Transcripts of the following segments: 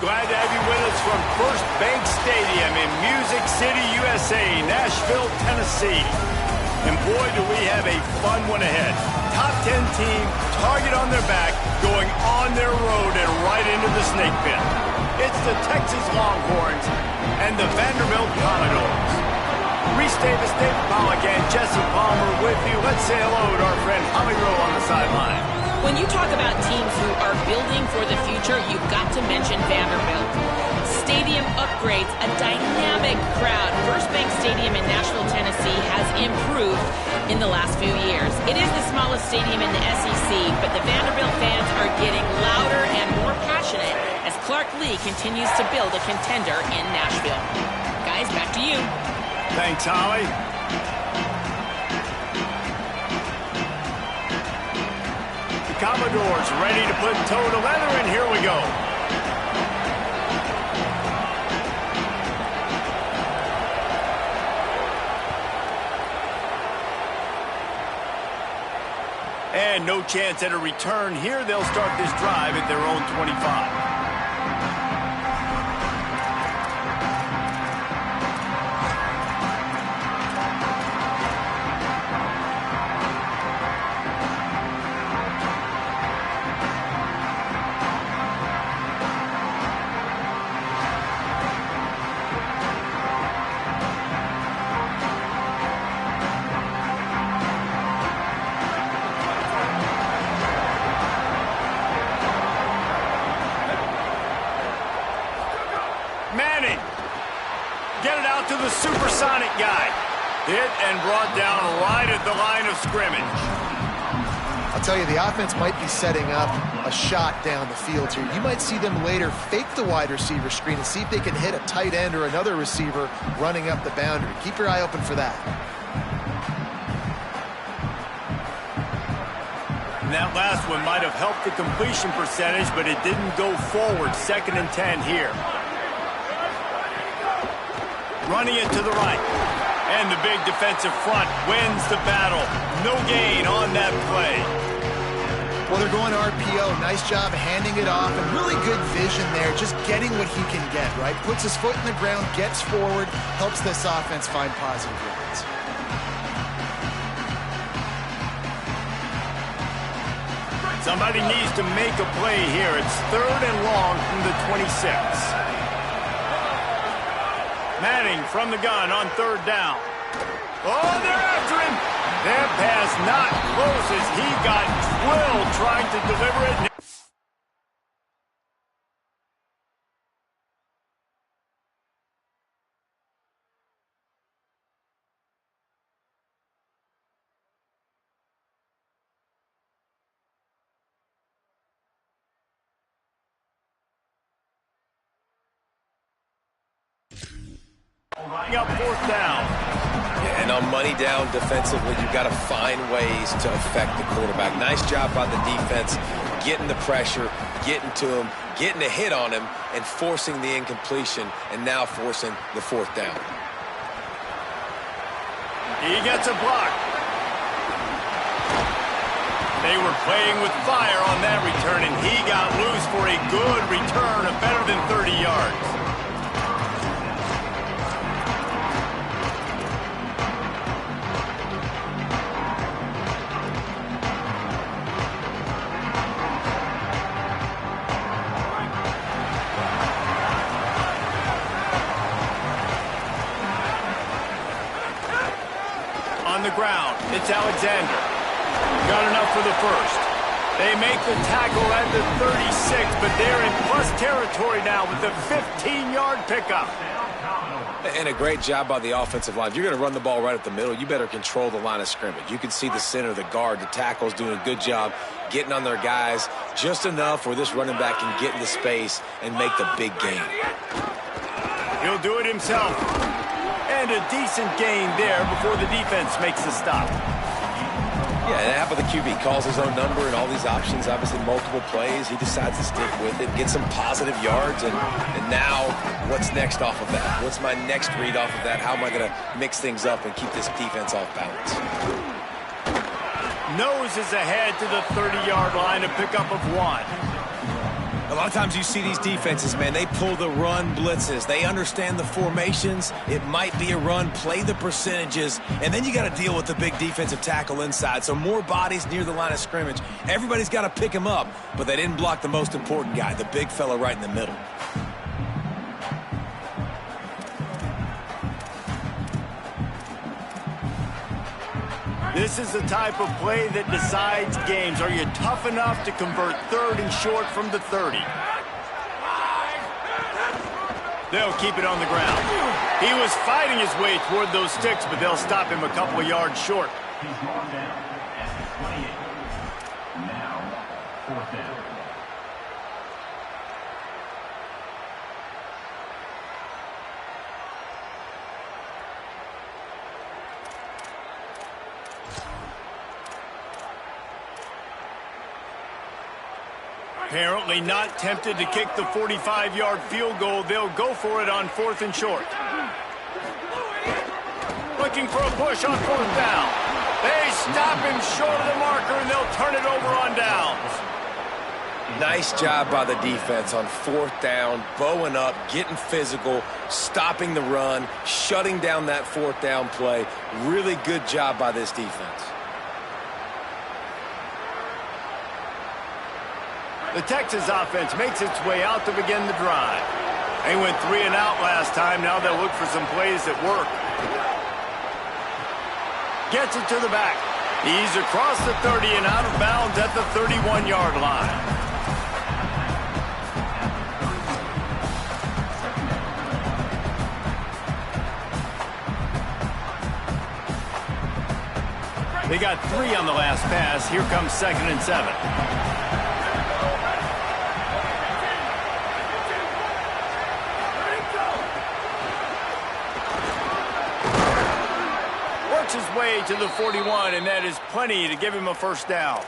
Glad to have you with us from First Bank Stadium in Music City, USA, Nashville, Tennessee. And boy, do we have a fun one ahead. Top 10 team, target on their back, going on their road and right into the snake pit. It's the Texas Longhorns and the Vanderbilt Commodores. Reese Davis, David Pollack, and Jesse Palmer with you. Let's say hello to our friend Holly Rowe on the sideline. When you talk about teams who are building for the future, you've got to mention Vanderbilt. Stadium upgrades, a dynamic crowd. First Bank Stadium in Nashville, Tennessee has improved in the last few years. It is the smallest stadium in the SEC, but the Vanderbilt fans are getting louder and more passionate as Clark Lee continues to build a contender in Nashville. Guys, back to you. Thanks, Holly. The Commodores ready to put toe to leather, and here we go. And no chance at a return here. They'll start this drive at their own 25. Get it out to the supersonic guy. Hit and brought down right at the line of scrimmage. I'll tell you, the offense might be setting up a shot down the field here. You might see them later fake the wide receiver screen and see if they can hit a tight end or another receiver running up the boundary. Keep your eye open for that. And that last one might have helped the completion percentage, but it didn't go forward. 2nd and 10 here. Running it to the right. And the big defensive front wins the battle. No gain on that play. Well, they're going RPO. Nice job handing it off, and really good vision there. Just getting what he can get, right? Puts his foot in the ground, gets forward, helps this offense find positive yards. Somebody needs to make a play here. It's 3rd and long from the 26. Manning from the gun on 3rd down. Oh, they're after him. That pass not close as he got drilled trying to deliver it. Up 4th down. Yeah, and on money down defensively, you've got to find ways to affect the quarterback. Nice job by the defense, getting the pressure, getting to him, getting a hit on him, and forcing the incompletion, and now forcing the 4th down. He gets a block. They were playing with fire on that return, and he got loose for a good return of better than 30 yards. On the ground, it's Alexander. Got enough for the first. They make the tackle at the 36, but they're in plus territory now with the 15-yard pickup. And a great job by the offensive line. If you're going to run the ball right up the middle, you better control the line of scrimmage. You can see the center, the guard, the tackles doing a good job getting on their guys just enough where this running back can get into space and make the big gain. He'll do it himself. And a decent gain there before the defense makes the stop. Yeah, and half of the QB calls his own number and all these options, obviously multiple plays. He decides to stick with it, get some positive yards, and now what's next off of that? What's my next read off of that? How am I going to mix things up and keep this defense off balance? Nose is ahead to the 30-yard line, a pickup of 1. A lot of times you see these defenses, man, they pull the run blitzes. They understand the formations. It might be a run, play the percentages, and then you got to deal with the big defensive tackle inside. So more bodies near the line of scrimmage. Everybody's got to pick him up, but they didn't block the most important guy, the big fella right in the middle. This is the type of play that decides games. Are you tough enough to convert 3rd and short from the 30? They'll keep it on the ground. He was fighting his way toward those sticks, but they'll stop him a couple of yards short. He's brought down at the 28. Now, 4th down. Apparently not tempted to kick the 45-yard field goal. They'll go for it on 4th and short. Looking for a push on 4th down. They stop him short of the marker, and they'll turn it over on downs. Nice job by the defense on 4th down, bowing up, getting physical, stopping the run, shutting down that 4th down play. Really good job by this defense. The Texas offense makes its way out to begin the drive. They went 3 and out last time. Now they'll look for some plays that work. Gets it to the back. He's across the 30 and out of bounds at the 31-yard line. They got 3 on the last pass. Here comes 2nd and 7. His way to the 41, and that is plenty to give him a 1st down.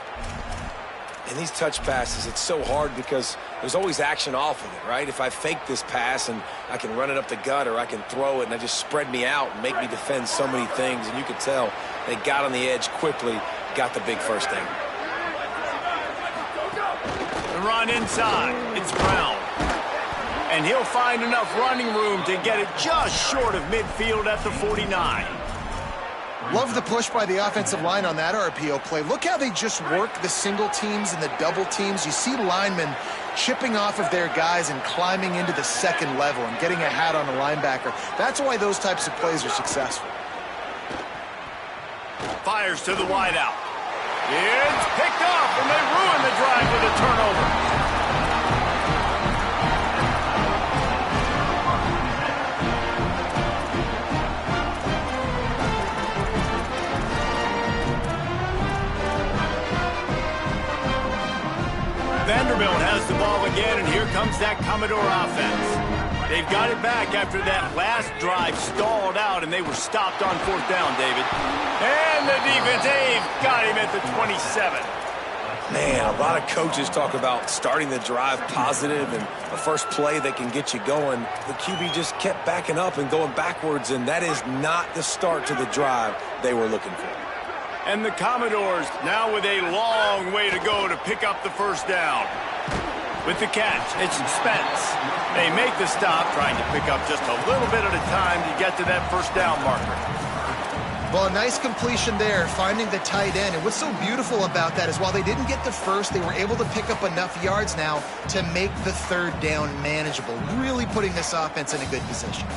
And these touch passes, it's so hard because there's always action off of it, right? If I fake this pass and I can run it up the gut, or I can throw it and I just spread me out and make me defend so many things, and you could tell they got on the edge quickly, got the big 1st down. The run inside, it's Brown. And he'll find enough running room to get it just short of midfield at the 49. Love the push by the offensive line on that RPO play. Look how they just work the single teams and the double teams. You see linemen chipping off of their guys and climbing into the 2nd level and getting a hat on a linebacker. That's why those types of plays are successful. Fires to the wideout. It's picked off, and they ruin the drive with a turnover. Vanderbilt has the ball again, and here comes that Commodore offense. They've got it back after that last drive stalled out, and they were stopped on 4th down, David. And the defense, they've got him at the 27. Man, a lot of coaches talk about starting the drive positive and the first play that can get you going. The QB just kept backing up and going backwards, and that is not the start to the drive they were looking for. And the Commodores now with a long way to go to pick up the 1st down. With the catch, it's Spence. They make the stop, trying to pick up just a little bit at a time to get to that 1st down marker. Well, a nice completion there, finding the tight end. And what's so beautiful about that is while they didn't get the 1st, they were able to pick up enough yards now to make the 3rd down manageable, really putting this offense in a good position.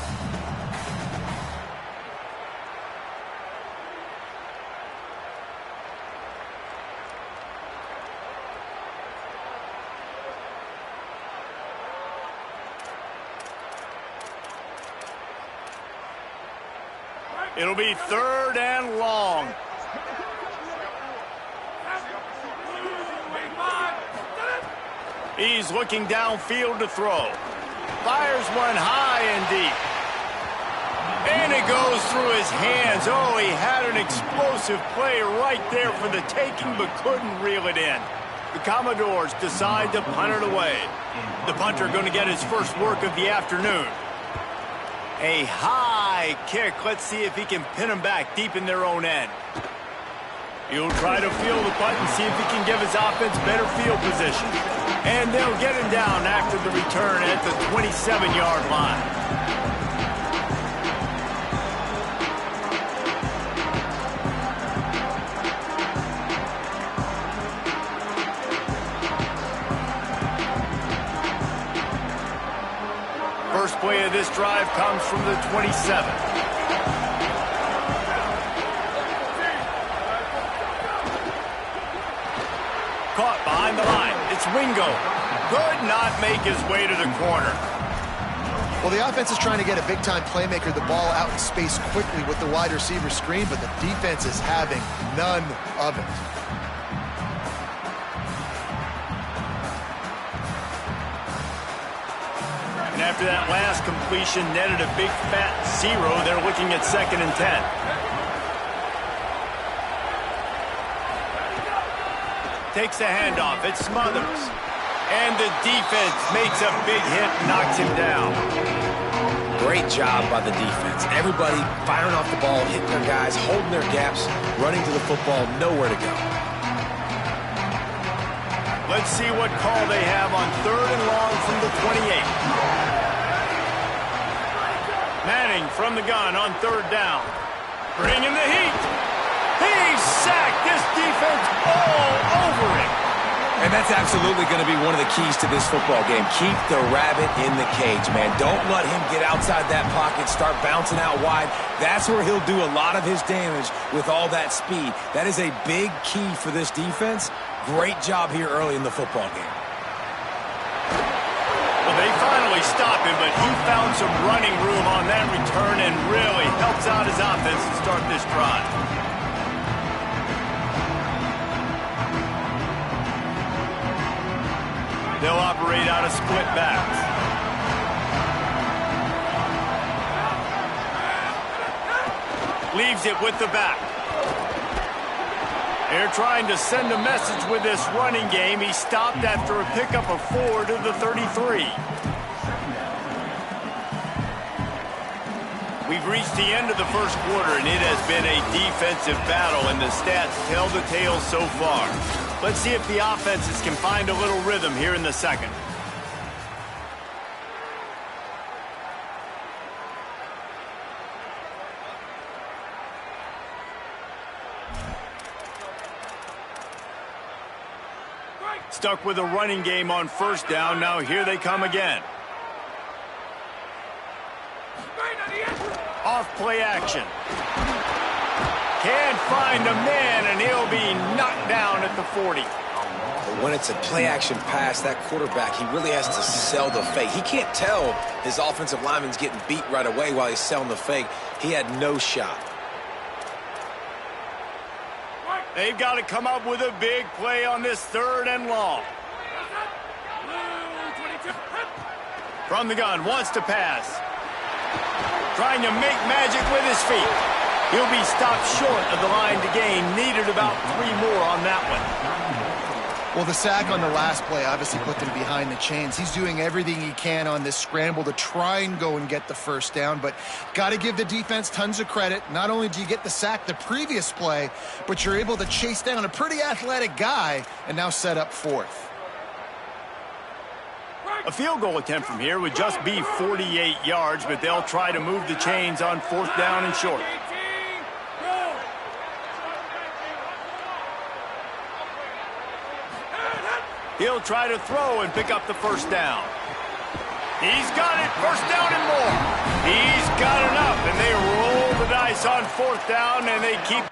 It'll be 3rd and long. He's looking downfield to throw. Fires one high and deep. And it goes through his hands. Oh, he had an explosive play right there for the taking, but couldn't reel it in. The Commodores decide to punt it away. The punter going to get his first work of the afternoon. A high kick. Let's see if he can pin them back deep in their own end. He'll try to field the punt and see if he can give his offense better field position. And they'll get him down after the return at the 27-yard line. First play of this drive comes from the 27. Caught behind the line. It's Wingo. Could not make his way to the corner. Well, the offense is trying to get a big-time playmaker the ball out in space quickly with the wide receiver screen, but the defense is having none of it. And after that last completion netted a big fat 0, they're looking at 2nd and 10. Takes a handoff. It smothers. And the defense makes a big hit and knocks him down. Great job by the defense. Everybody firing off the ball, hitting their guys, holding their gaps, running to the football, nowhere to go. Let's see what call they have on 3rd and long from the 28. Manning from the gun on 3rd down. Bringing the heat. He's sacked. This defense all over him. And that's absolutely going to be one of the keys to this football game. Keep the rabbit in the cage, man. Don't let him get outside that pocket, start bouncing out wide. That's where he'll do a lot of his damage with all that speed. That is a big key for this defense. Great job here early in the football game. Well, they finally stop him, but he found some running room on that return and really helps out his offense to start this drive. They'll operate out of split backs. Leaves it with the back. They're trying to send a message with this running game. He stopped after a pickup of 4 to the 33. We've reached the end of the first quarter, and it has been a defensive battle, and the stats tell the tale so far. Let's see if the offenses can find a little rhythm here in the second. Stuck with a running game on 1st down. Now here they come again. Off play action. Can't find a man, and he'll be knocked down at the 40. But when it's a play-action pass, that quarterback, he really has to sell the fake. He can't tell his offensive lineman's getting beat right away while he's selling the fake. He had no shot. They've got to come up with a big play on this 3rd and long. From the gun, wants to pass. Trying to make magic with his feet. He'll be stopped short of the line to gain. Needed about 3 more on that one. Well, the sack on the last play obviously put them behind the chains. He's doing everything he can on this scramble to try and go and get the 1st down, but got to give the defense tons of credit. Not only do you get the sack the previous play, but you're able to chase down a pretty athletic guy and now set up 4th. A field goal attempt from here would just be 48 yards, but they'll try to move the chains on 4th down and short. He'll try to throw and pick up the 1st down. He's got it, 1st down and more. He's got enough, and they roll the dice on 4th down, and they keep...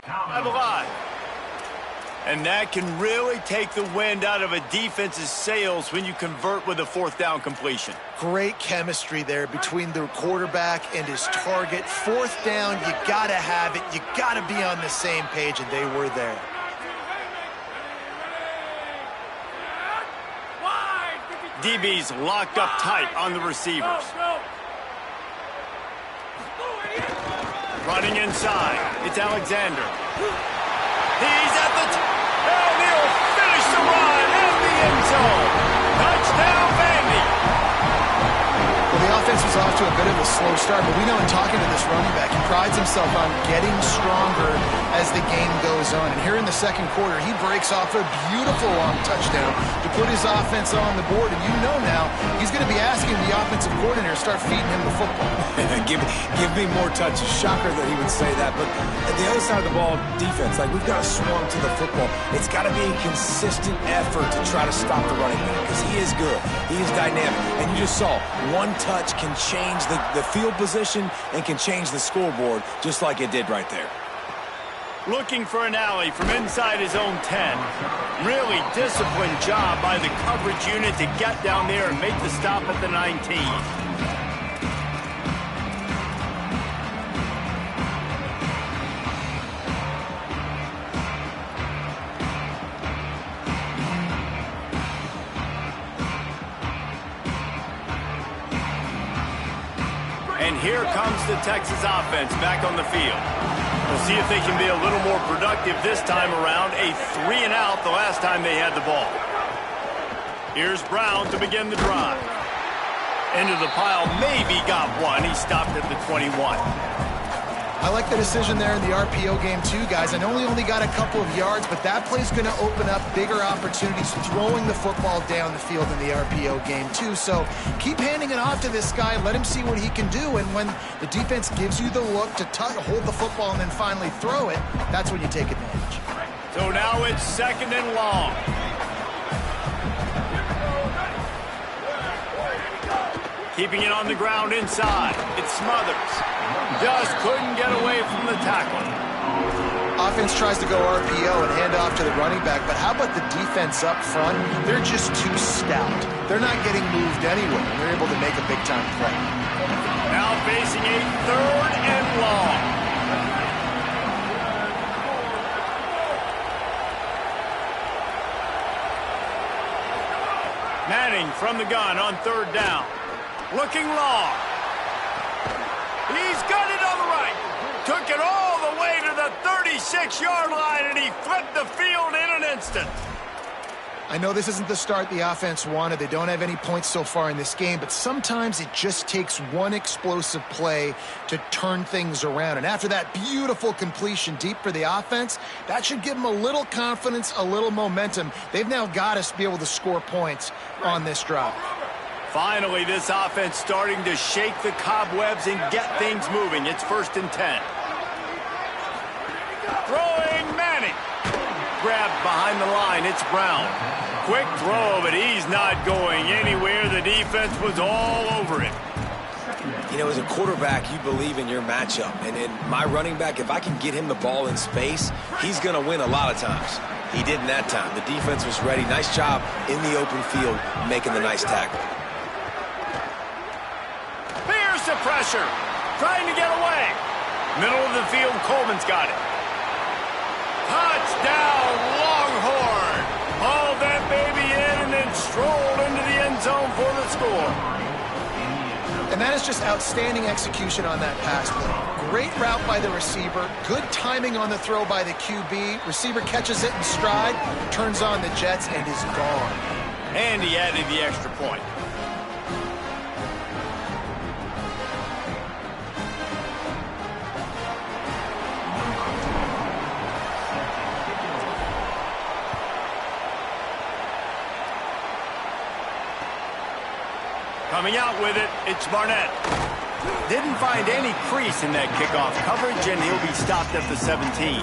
I'm alive. And that can really take the wind out of a defense's sails when you convert with a fourth down completion. Great chemistry there between the quarterback and his target. Fourth down, you got to have it. You got to be on the same page, and they were there. DB's locked up tight on the receivers. Running inside, it's Alexander. He's at the and he'll finish the run at the end zone. Touchdown, Vandy. Well, the offense was off to a bit of a slow start, but we know in talking to this running back, he prides himself on getting stronger as the game goes on. And here in the second quarter, he breaks off a beautiful long touchdown to put his offense on the board. And you know now he's going to be asking the offensive coordinator to start feeding him the football. give me more touches. Shocker that he would say that. But at the other side of the ball, defense, like we've got to swarm to the football. It's got to be a consistent effort to try to stop the running back because he is good. He is dynamic. And you just saw one touch can change the field position and can change the scoreboard just like it did right there. Looking for an alley from inside his own 10. Really disciplined job by the coverage unit to get down there and make the stop at the 19. And here comes the Texas offense back on the field. We'll see if they can be a little more productive this time around. A 3-and-out the last time they had the ball. Here's Brown to begin the drive. Into the pile, maybe got one. He stopped at the 21. I like the decision there in the RPO game too, guys. I know he only got a couple of yards, but that play's going to open up bigger opportunities throwing the football down the field in the RPO game too. So keep handing it off to this guy. Let him see what he can do. And when the defense gives you the look to hold the football and then finally throw it, that's when you take advantage. So now it's second and long. Keeping it on the ground inside. It's Smothers. Just couldn't get away from the tackle. Offense tries to go RPO and hand off to the running back, but how about the defense up front? They're just too stout. They're not getting moved anywhere, and they're able to make a big-time play. Now facing a third and long. Manning from the gun on third down. Looking long. He's got it on the right. Took it all the way to the 36-yard line, and he flipped the field in an instant. I know this isn't the start the offense wanted. They don't have any points so far in this game, but sometimes it just takes one explosive play to turn things around. And after that beautiful completion deep for the offense, that should give them a little confidence, a little momentum. They've now got us to be able to score points on this drive. Finally, this offense starting to shake the cobwebs and get things moving. It's 1st and 10. Throwing Manning. Grabbed behind the line. It's Brown. Quick throw, but he's not going anywhere. The defense was all over him. You know, as a quarterback, you believe in your matchup. And in my running back, if I can get him the ball in space, he's going to win a lot of times. He didn't that time. The defense was ready. Nice job in the open field making the nice tackle. Here's the pressure. Trying to get away. Middle of the field, Coleman's got it. Touchdown, Longhorn. Hauled that baby in and then strolled into the end zone for the score. And that is just outstanding execution on that pass play. Great route by the receiver. Good timing on the throw by the QB. Receiver catches it in stride, turns on the jets, and is gone. And he added the extra point. Coming out with it, it's Barnett. Didn't find any crease in that kickoff coverage, and he'll be stopped at the 17.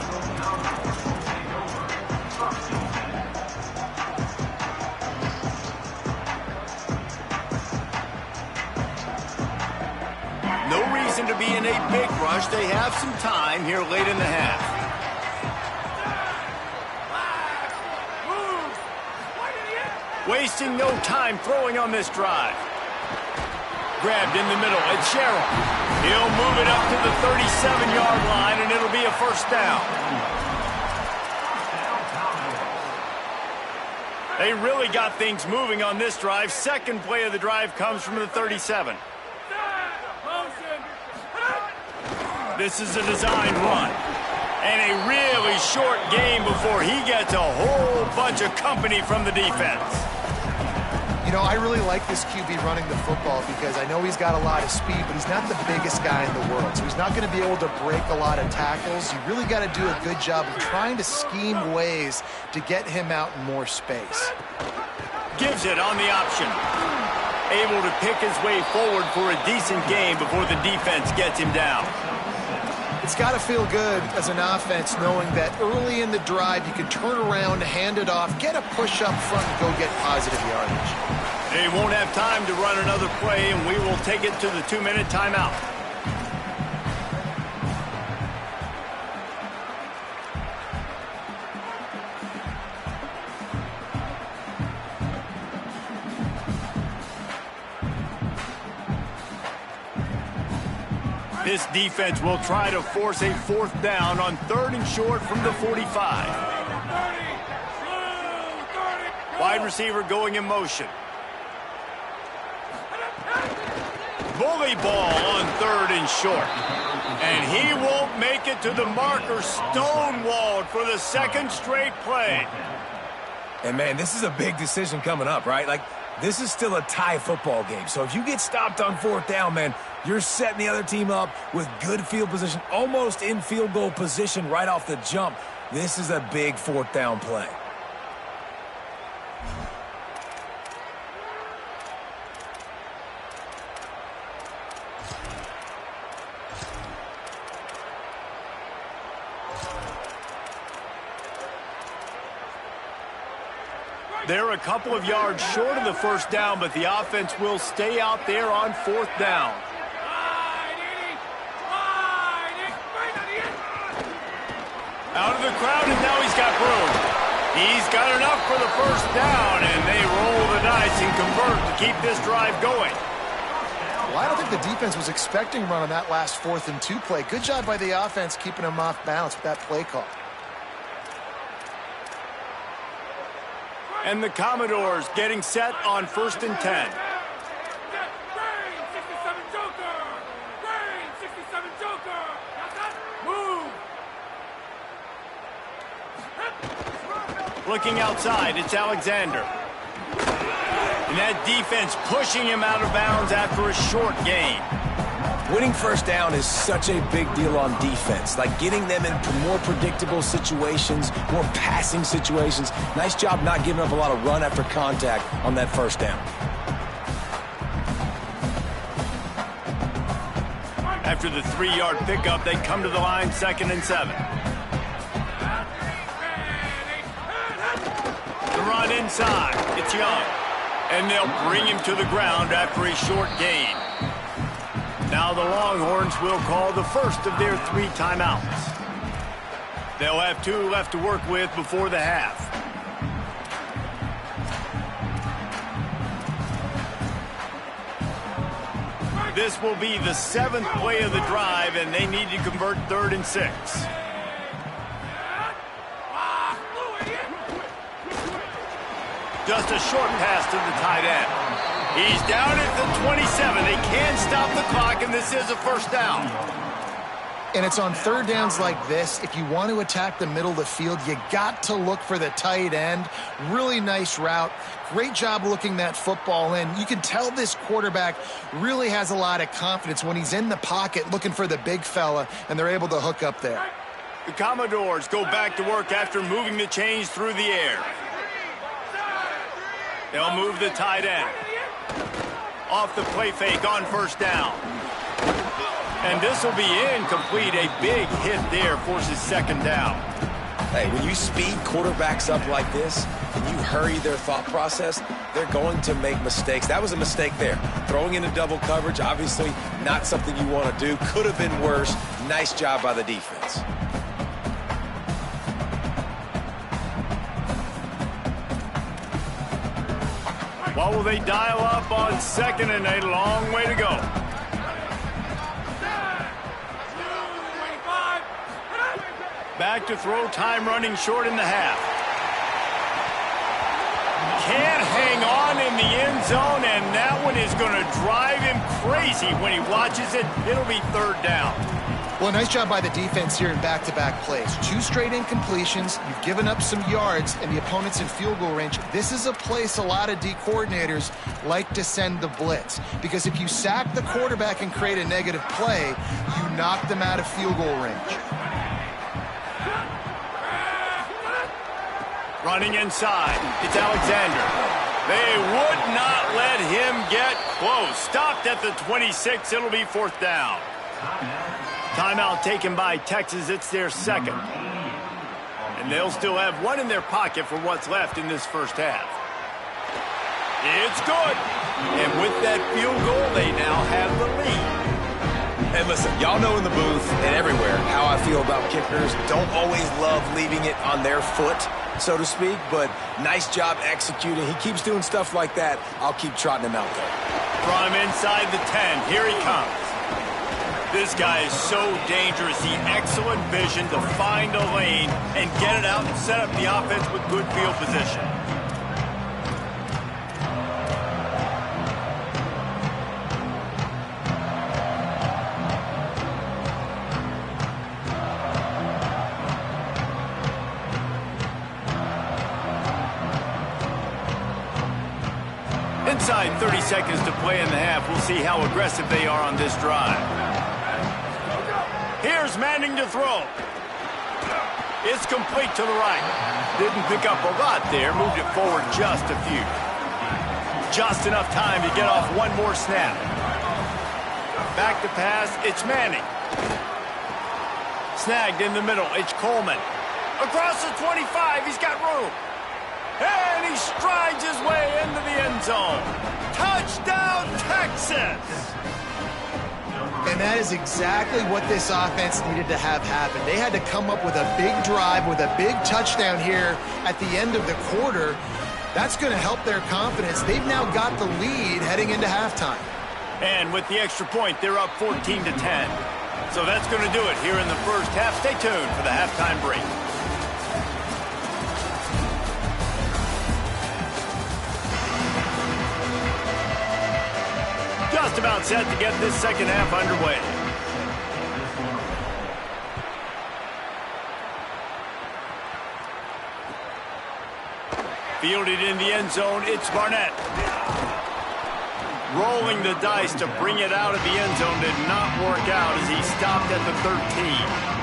No reason to be in a big rush. They have some time here late in the half. Wasting no time throwing on this drive. Grabbed in the middle, it's Sherrill. He'll move it up to the 37-yard line, and it'll be a first down. They really got things moving on this drive. Second play of the drive comes from the 37. This is a design run. And a really short game before he gets a whole bunch of company from the defense. You know, I really like this QB running the football because I know he's got a lot of speed, but he's not the biggest guy in the world. So he's not going to be able to break a lot of tackles. You really got to do a good job of trying to scheme ways to get him out in more space. Gives it on the option. Able to pick his way forward for a decent game before the defense gets him down. It's got to feel good as an offense knowing that early in the drive you can turn around, hand it off, get a push up front, and go get positive yardage. They won't have time to run another play, and we will take it to the 2-minute timeout. This defense will try to force a fourth down on 3rd and short from the 45. Wide receiver going in motion. Bully ball on 3rd and short. And he won't make it to the marker, stonewalled for the second straight play. And, man, this is a big decision coming up, right? Like, this is still a tie football game. So if you get stopped on 4th down, man, you're setting the other team up with good field position, almost in field goal position right off the jump. This is a big 4th down play. They're a couple of yards short of the first down, but the offense will stay out there on 4th down. Out of the crowd, and now he's got room. He's got enough for the first down, and they roll the dice and convert to keep this drive going. Well, I don't think the defense was expecting run on that last 4th and 2 play. Good job by the offense keeping them off balance with that play call. And the Commodores getting set on 1st and 10. Looking outside, it's Alexander. And that defense pushing him out of bounds after a short gain. Winning first down is such a big deal on defense, like getting them into more predictable situations, more passing situations. Nice job not giving up a lot of run after contact on that first down. After the 3-yard pickup, they come to the line 2nd and 7. The run inside, it's Young. And they'll bring him to the ground after a short gain. Now the Longhorns will call the first of their 3 timeouts. They'll have 2 left to work with before the half. This will be the 7th play of the drive, and they need to convert 3rd and 6. Just a short pass to the tight end. He's down at the 27. They can stop the clock, and this is a first down. And it's on 3rd downs like this. If you want to attack the middle of the field, you got to look for the tight end. Really nice route. Great job looking that football in. You can tell this quarterback really has a lot of confidence when he's in the pocket looking for the big fella, and they're able to hook up there. The Commodores go back to work after moving the chains through the air. They'll move the tight end. Off the play fake on first down. And this will be incomplete. A big hit there forces 2nd down. Hey, when you speed quarterbacks up like this and you hurry their thought process, they're going to make mistakes. That was a mistake there. Throwing into double coverage, obviously not something you want to do. Could have been worse. Nice job by the defense. What will they dial up on second and a long way to go? Back to throw, time running short in the half. Can't hang on in the end zone, and that one is going to drive him crazy when he watches it. It'll be third down. Well, nice job by the defense here in back-to-back plays. 2 straight incompletions. You've given up some yards, and the opponent's in field goal range. This is a place a lot of D coordinators like to send the blitz, because if you sack the quarterback and create a negative play, you knock them out of field goal range. Running inside, it's Alexander. They would not let him get close. Stopped at the 26, it'll be fourth down. Timeout taken by Texas, it's their second. And they'll still have one in their pocket for what's left in this first half. It's good. And with that field goal, they now have the lead. And listen, y'all know in the booth and everywhere how I feel about kickers. Don't always love leaving it on their foot, so to speak, but nice job executing. He keeps doing stuff like that. I'll keep trotting him out there. From inside the 10, here he comes. This guy is so dangerous. He excellent vision to find a lane and get it out and set up the offense with good field position. Inside 30 seconds to play in the half. We'll see how aggressive they are on this drive. Here's Manning to throw. It's complete to the right. Didn't pick up a lot there. Moved it forward just a few. Just enough time to get off one more snap. Back to pass. It's Manning. Snagged in the middle. It's Coleman. Across the 25. He's got room. And he strides his way into the end zone. Touchdown, Texas! And that is exactly what this offense needed to have happen. They had to come up with a big drive, with a big touchdown here at the end of the quarter. That's going to help their confidence. They've now got the lead heading into halftime. And with the extra point, they're up 14-10. So that's going to do it here in the first half. Stay tuned for the halftime break. Just about set to get this second half underway. Fielded in the end zone, it's Barnett. Rolling the dice to bring it out of the end zone did not work out as he stopped at the 13.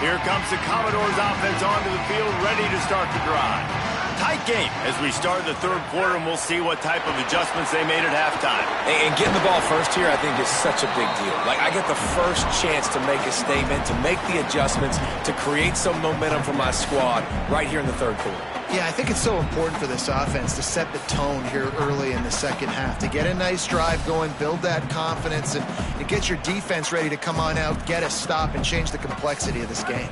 Here comes the Commodores offense onto the field, ready to start the drive. Tight game as we start the third quarter, and we'll see what type of adjustments they made at halftime. And getting the ball first here, I think, is such a big deal. Like, I get the first chance to make a statement, to make the adjustments, to create some momentum for my squad right here in the third quarter. Yeah, I think it's so important for this offense to set the tone here early in the second half, to get a nice drive going, build that confidence, and get your defense ready to come on out, get a stop, and change the complexity of this game.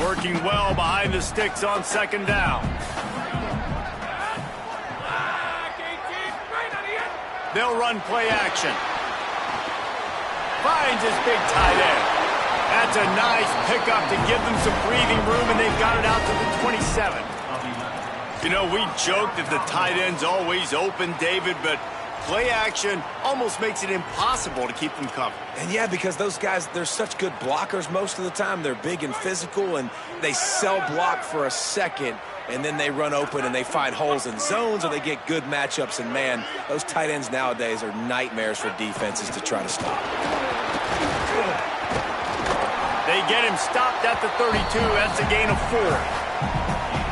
Working well behind the sticks on second down. They'll run play action. Finds his big tight end. That's a nice pickup to give them some breathing room, and they've got it out to the 27. You know, we joke that the tight end's always open, David, but play action almost makes it impossible to keep them covered. And yeah, because those guys, they're such good blockers most of the time. They're big and physical, and they sell block for a second, and then they run open and they find holes in zones, or they get good matchups. And man, those tight ends nowadays are nightmares for defenses to try to stop. They get him stopped at the 32. That's a gain of 4.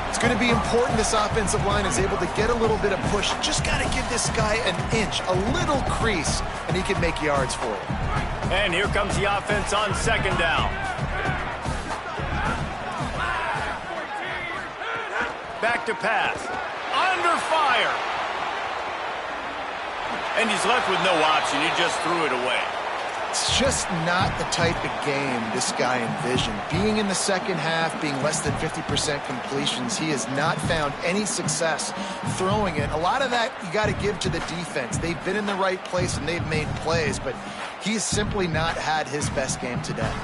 It's going to be important this offensive line is able to get a little bit of push. Just got to give this guy an inch, a little crease, and he can make yards for it. And here comes the offense on second down. Back to pass. Under fire. And he's left with no option. He just threw it away. It's just not the type of game this guy envisioned. Being in the second half, being less than 50% completions, he has not found any success throwing it. A lot of that you got to give to the defense. They've been in the right place and they've made plays, but he's simply not had his best game today.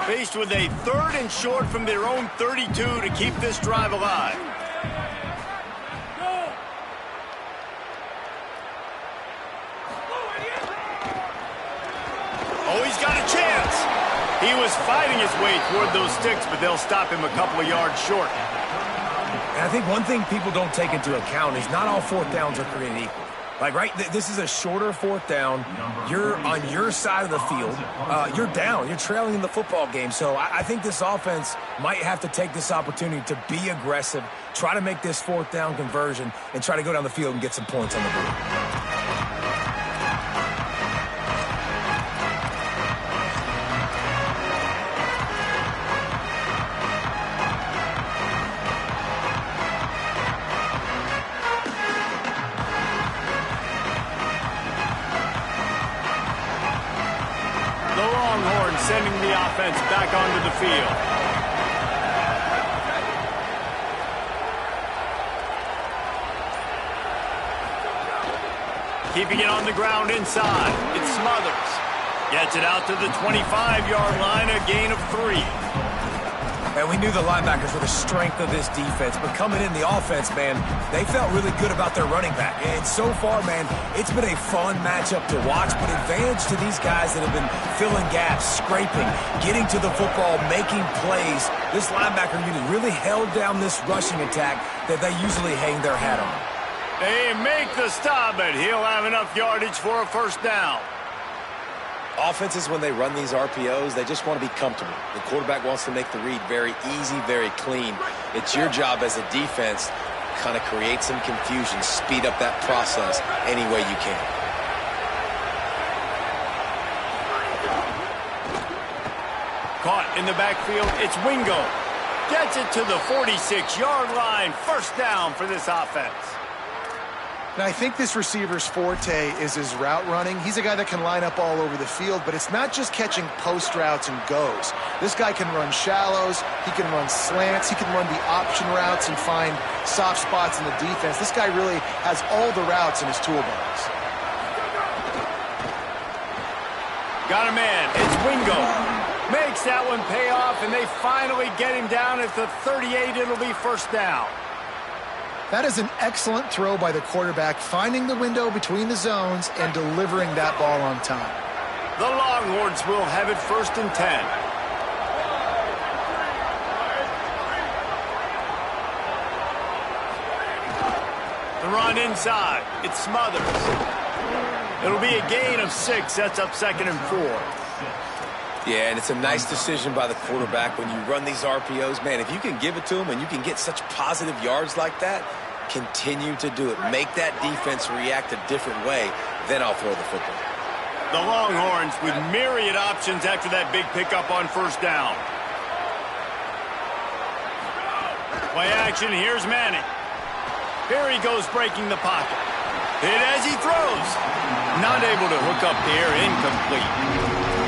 Faced with a 3rd and short from their own 32 to keep this drive alive. Oh, he's got a chance. He was fighting his way toward those sticks, but they'll stop him a couple of yards short. And I think one thing people don't take into account is not all 4th downs are created equal. Like, right, this is a shorter 4th down. You're on your side of the field. You're down. You're trailing in the football game. So I think this offense might have to take this opportunity to be aggressive, try to make this 4th down conversion, and try to go down the field and get some points on the board. Sending the offense back onto the field. Keeping it on the ground inside. It's Smothers. Gets it out to the 25-yard line, a gain of 3. And we knew the linebackers were the strength of this defense, but coming in the offense, man, they felt really good about their running back. And so far, man, it's been a fun matchup to watch, but advantage to these guys that have been filling gaps, scraping, getting to the football, making plays. This linebacker unit really held down this rushing attack that they usually hang their hat on. They make the stop, but he'll have enough yardage for a 1st down. Offenses, when they run these RPOs, they just want to be comfortable. The quarterback wants to make the read very easy, very clean. It's your job as a defense to kind of create some confusion, speed up that process any way you can. Caught in the backfield, it's Wingo. Gets it to the 46-yard line. 1st down for this offense. Now, I think this receiver's forte is his route running. He's a guy that can line up all over the field, but it's not just catching post routes and goes. This guy can run shallows, he can run slants, he can run the option routes and find soft spots in the defense. This guy really has all the routes in his toolbox. Got a man, it's Wingo. Makes that one pay off, and they finally get him down at the 38. It'll be 1st down. That is an excellent throw by the quarterback, finding the window between the zones and delivering that ball on time. The Longhorns will have it 1st and 10. The run inside. It's Smothers. It'll be a gain of 6. That's up 2nd and 4. Yeah, and it's a nice decision by the quarterback when you run these RPOs. Man, if you can give it to them and you can get such positive yards like that, continue to do it. Make that defense react a different way, then I'll throw the football. The Longhorns with myriad options after that big pickup on 1st down. Play action, here's Manning. Here he goes breaking the pocket. Hit as he throws. Not able to hook up there, incomplete.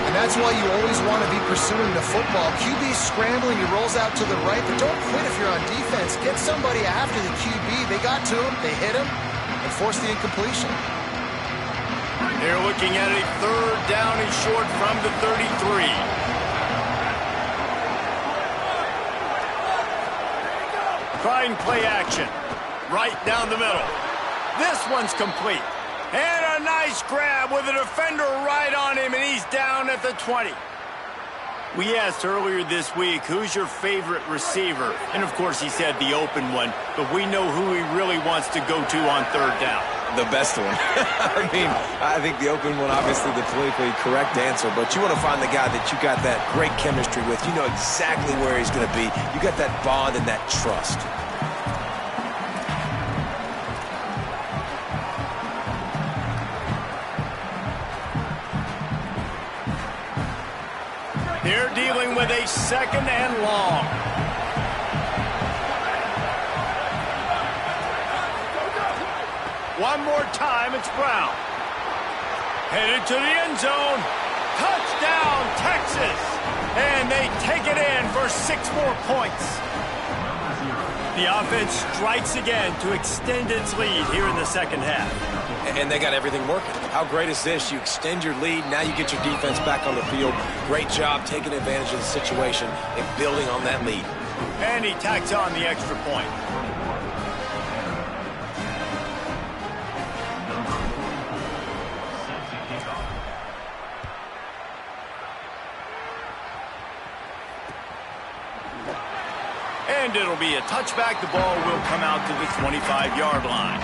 And that's why you always want to be pursuing the football. QB's scrambling, he rolls out to the right, but don't quit if you're on defense. Get somebody after the QB. They got to him, they hit him, and forced the incompletion. They're looking at a 3rd down and short from the 33. Trying play action. Right down the middle. This one's complete. And a nice grab with a defender right on him, and he's down at the 20. We asked earlier this week, who's your favorite receiver? And, of course, he said the open one, but we know who he really wants to go to on 3rd down. The best one. I mean, I think the open one, obviously the politically correct answer, but you want to find the guy that you got that great chemistry with. You know exactly where he's going to be. You got that bond and that trust. They're dealing with a 2nd and long. One more time, it's Brown. Headed to the end zone. Touchdown, Texas! And they take it in for 6 more points. The offense strikes again to extend its lead here in the second half. And they got everything working. How great is this? You extend your lead, now you get your defense back on the field. Great job taking advantage of the situation and building on that lead. And he tacks on the extra point. And it'll be a touchback. The ball will come out to the 25-yard line.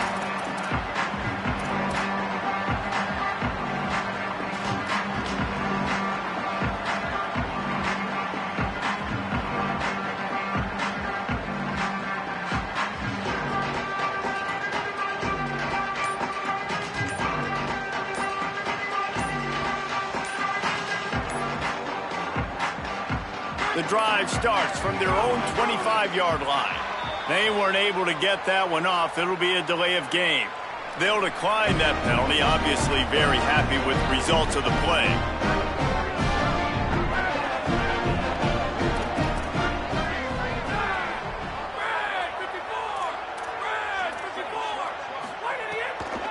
The drive starts from their own 25-yard line. They weren't able to get that one off. It'll be a delay of game. They'll decline that penalty, obviously very happy with the results of the play.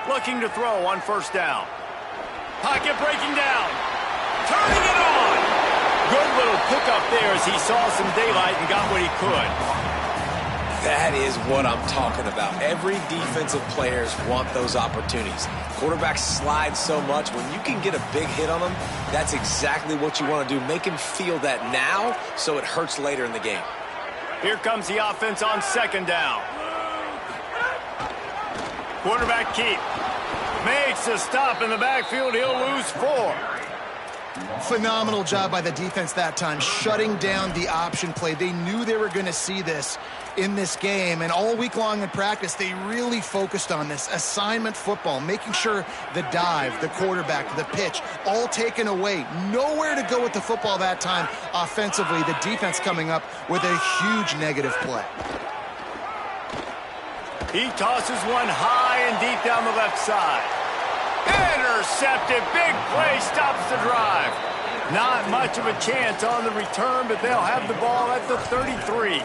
Looking to throw on first down. Pocket breaking down. Turning it on. Good little pickup there as he saw some daylight and got what he could. That is what I'm talking about. Every defensive players want those opportunities. Quarterbacks slide so much. When you can get a big hit on them, that's exactly what you want to do. Make him feel that now so it hurts later in the game. Here comes the offense on second down. Quarterback keep. Makes a stop in the backfield. He'll lose 4. Phenomenal job by the defense that time, shutting down the option play. They knew they were going to see this in this game, and all week long in practice, they really focused on this assignment football, making sure the dive, the quarterback, the pitch, all taken away. Nowhere to go with the football that time offensively. The defense coming up with a huge negative play. He tosses one high and deep down the left side. Intercepted. Big play stops the drive. Not much of a chance on the return, but they'll have the ball at the 33.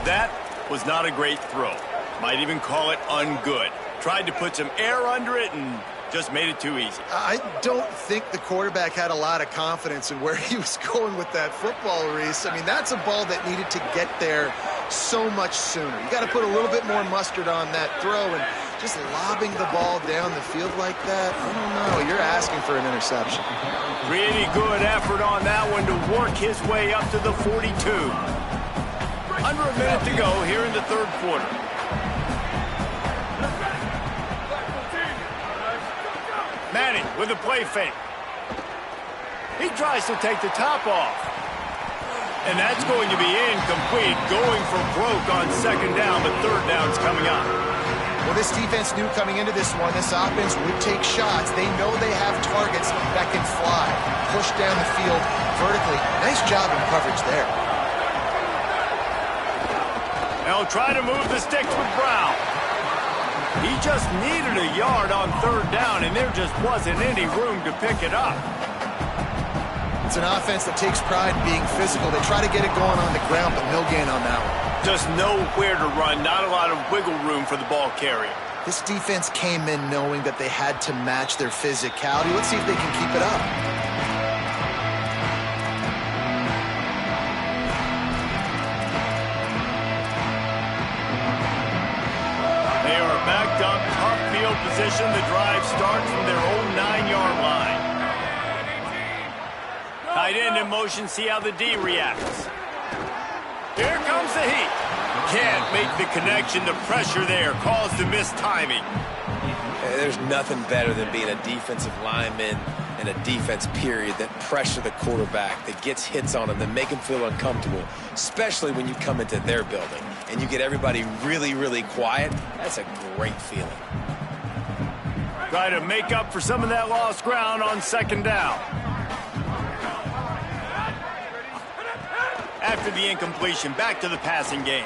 That was not a great throw. Might even call it ungood. Tried to put some air under it and just made it too easy. I don't think the quarterback had a lot of confidence in where he was going with that football, Reese. I mean, that's a ball that needed to get there so much sooner. You got to put a little bit more mustard on that throw, and just lobbing the ball down the field like that, I don't know. You're asking for an interception. Pretty good effort on that one to work his way up to the 42. Under a minute to go here in the third quarter. Manning with a play fake. He tries to take the top off. And that's going to be incomplete. Going for broke on second down, but third down's coming up. Well, this defense knew coming into this one, this offense would take shots. They know they have targets that can fly, push down the field vertically. Nice job in coverage there. They'll try to move the sticks with Brown. He just needed a yard on third down, and there just wasn't any room to pick it up. It's an offense that takes pride in being physical. They try to get it going on the ground, but no gain on that one. Just nowhere to run, not a lot of wiggle room for the ball carrier. This defense came in knowing that they had to match their physicality. Let's see if they can keep it up. They are backed up, tough field position. The drive starts from their own 9-yard line. Tight end in motion, see how the D reacts. Here comes the heat. Can't make the connection. The pressure there caused the missed timing. There's nothing better than being a defensive lineman and a defense period that pressure the quarterback, that gets hits on him, that make him feel uncomfortable, especially when you come into their building and you get everybody really, really quiet. That's a great feeling. Try to make up for some of that lost ground on second down. After the incompletion, back to the passing game.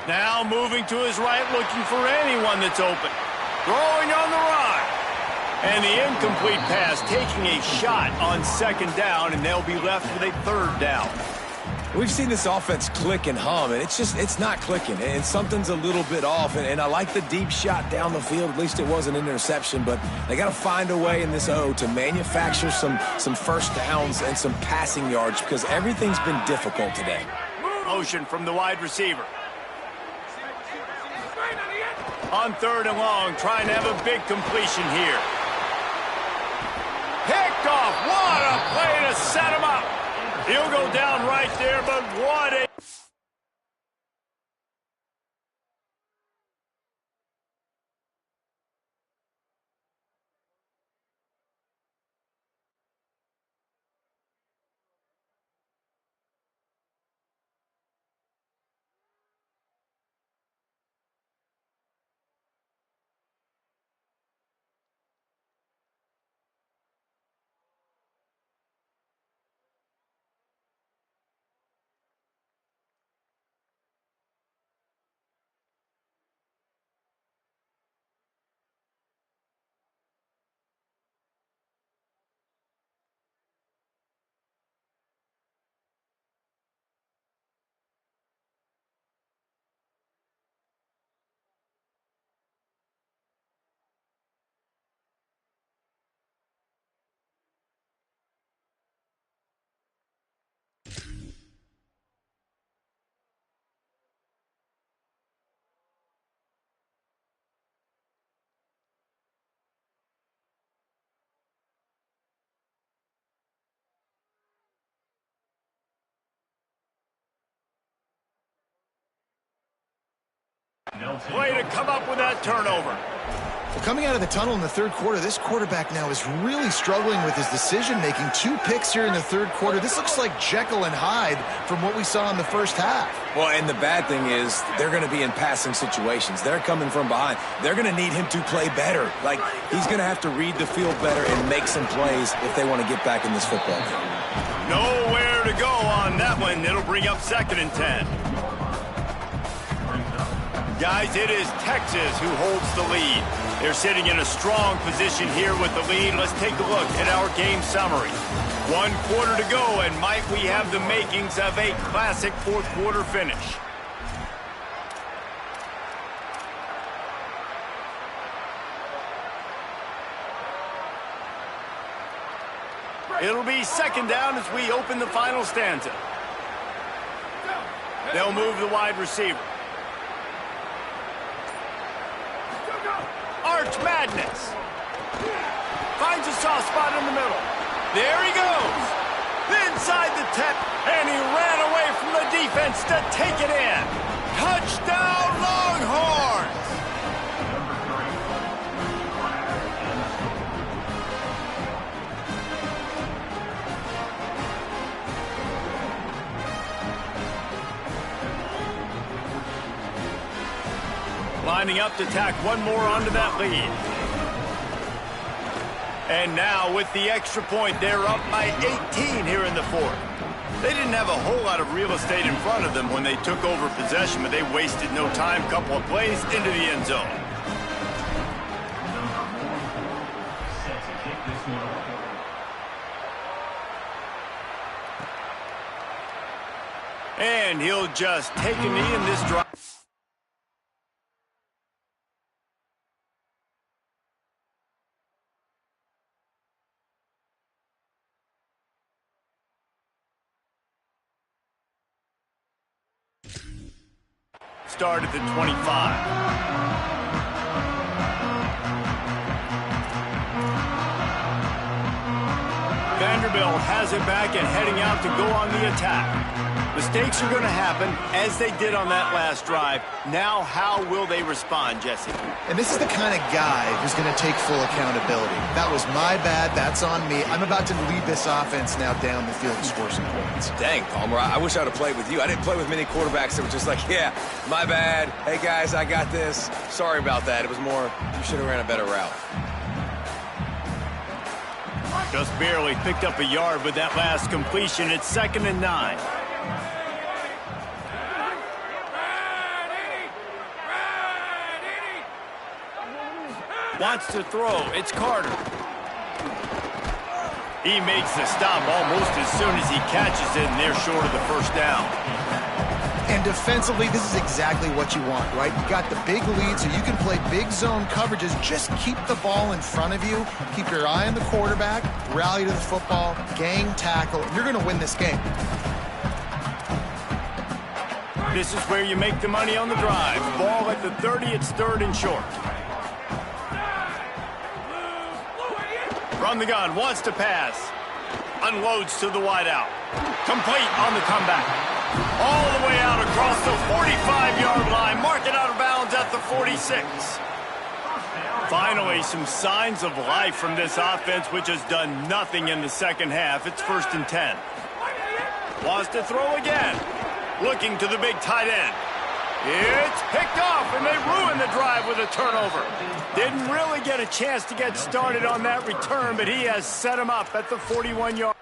Now moving to his right, looking for anyone that's open. Throwing on the run. And the incomplete pass, taking a shot on second down, and they'll be left with a third down. We've seen this offense click and hum, and it's not clicking, and something's a little bit off. And I like the deep shot down the field. At least it wasn't an interception, but they got to find a way in this O to manufacture some first downs and some passing yards because everything's been difficult today. Motion from the wide receiver. On third and long, trying to have a big completion here. Picked off. What a play to set him up. He'll go down right there, but what a... Way to come up with that turnover. Well, coming out of the tunnel in the third quarter, this quarterback now is really struggling with his decision-making. 2 picks here in the third quarter. This looks like Jekyll and Hyde from what we saw in the first half. Well, and the bad thing is they're going to be in passing situations. They're coming from behind. They're going to need him to play better. Like, he's going to have to read the field better and make some plays if they want to get back in this football game. Nowhere to go on that one. It'll bring up 2nd and 10. Guys, it is Texas who holds the lead. They're sitting in a strong position here with the lead. Let's take a look at our game summary. 1 quarter to go, and might we have the makings of a classic fourth quarter finish. It'll be 2nd down as we open the final stanza. They'll move the wide receiver. Arch Madness. Finds a soft spot in the middle. There he goes. Inside the 10. And he ran away from the defense to take it in. Touchdown, Longhorns. Lining up to tack one more onto that lead. And now with the extra point, they're up by 18 here in the fourth. They didn't have a whole lot of real estate in front of them when they took over possession, but they wasted no time. Couple of plays into the end zone. And he'll just take a knee in this drive. Start at the 25. Vanderbilt has it back and heading out to go on the attack. Mistakes are going to happen, as they did on that last drive. Now, how will they respond, Jesse? And this is the kind of guy who's going to take full accountability. That was my bad. That's on me. I'm about to lead this offense now down the field and score some points. Dang, Palmer, I wish I would have played with you. I didn't play with many quarterbacks that were just like, yeah, my bad. Hey, guys, I got this. Sorry about that. It was more, you should have ran a better route. Just barely picked up a yard with that last completion. It's 2nd and 9. Wants to throw. It's Carter. He makes the stop almost as soon as he catches it, and they're short of the first down. And defensively, this is exactly what you want, right? You got the big lead, so you can play big zone coverages. Just keep the ball in front of you. Keep your eye on the quarterback. Rally to the football. Gang tackle. You're going to win this game. This is where you make the money on the drive. Ball at the 30. It's 3rd and short. From the gun, wants to pass. Unloads to the wideout. Complete on the comeback. All the way out across the 45-yard line. Mark it out of bounds at the 46. Finally, some signs of life from this offense, which has done nothing in the second half. It's 1st and 10. Wants to throw again. Looking to the big tight end. It's picked off, and they ruin the drive with a turnover. Didn't really get a chance to get started on that return, but he has set him up at the 41-yard.